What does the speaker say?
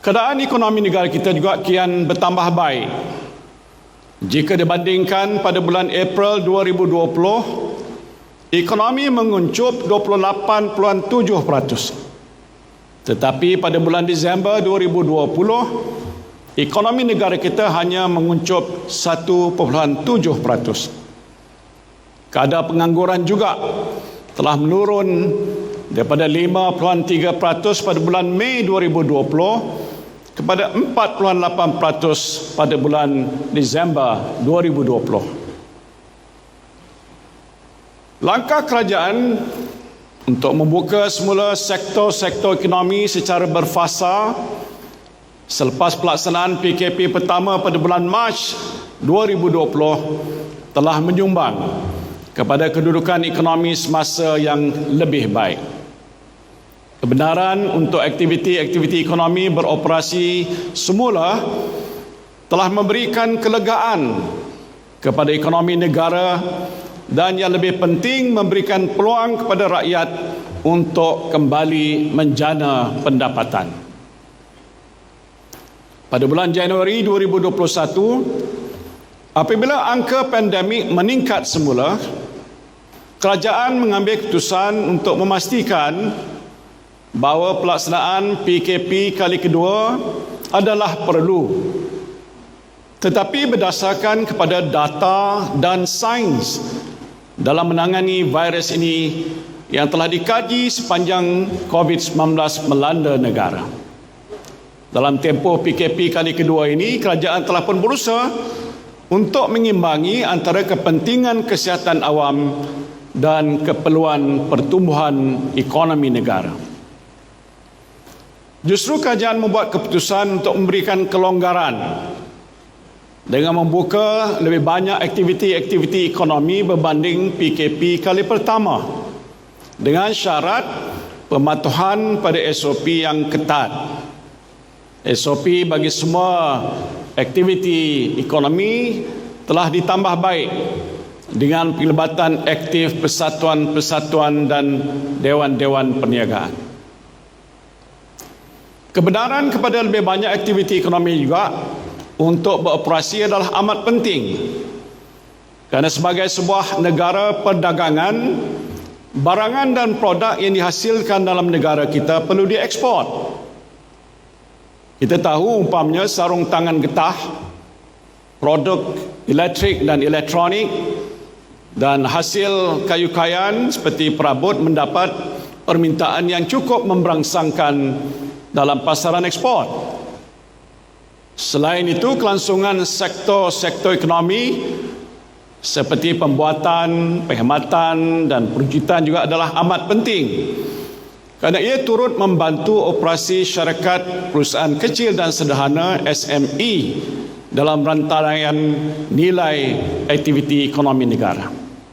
Keadaan ekonomi negara kita juga kian bertambah baik. Jika dibandingkan pada bulan April 2020, ekonomi menguncup 28.7%. Tetapi pada bulan Disember 2020, ekonomi negara kita hanya menguncup 1.7%. Kadar pengangguran juga telah menurun daripada 5.3% pada bulan Mei 2020 kepada 4.8% pada bulan Disember 2020. Langkah kerajaan untuk membuka semula sektor-sektor ekonomi secara berfasa selepas pelaksanaan PKP pertama pada bulan Mac 2020 telah menyumbang kepada kedudukan ekonomi semasa yang lebih baik. Kebenaran untuk aktiviti-aktiviti ekonomi beroperasi semula telah memberikan kelegaan kepada ekonomi negara dan yang lebih penting memberikan peluang kepada rakyat untuk kembali menjana pendapatan. Pada bulan Januari 2021, apabila angka pandemik meningkat semula, kerajaan mengambil keputusan untuk memastikan bahawa pelaksanaan PKP kali kedua adalah perlu. Tetapi berdasarkan kepada data dan sains dalam menangani virus ini yang telah dikaji sepanjang COVID-19 melanda negara. Dalam tempoh PKP kali kedua ini, kerajaan telah pun berusaha untuk mengimbangi antara kepentingan kesihatan awam dan keperluan pertumbuhan ekonomi negara. Justru kerajaan membuat keputusan untuk memberikan kelonggaran dengan membuka lebih banyak aktiviti-aktiviti ekonomi berbanding PKP kali pertama dengan syarat pematuhan pada SOP yang ketat. SOP bagi semua aktiviti ekonomi telah ditambah baik dengan pelibatan aktif persatuan-persatuan dan dewan-dewan perniagaan. Kebenaran kepada lebih banyak aktiviti ekonomi juga untuk beroperasi adalah amat penting. Kerana sebagai sebuah negara perdagangan, barangan dan produk yang dihasilkan dalam negara kita perlu diekspor. Kita tahu umpamanya sarung tangan getah, produk elektrik dan elektronik, dan hasil kayu-kayan seperti perabot mendapat permintaan yang cukup memberangsangkan dalam pasaran ekspor. Selain itu, kelangsungan sektor-sektor ekonomi seperti pembuatan, penghematan dan perujukan juga adalah amat penting kerana ia turut membantu operasi syarikat perusahaan kecil dan sederhana SME dalam rantaian nilai aktiviti ekonomi negara.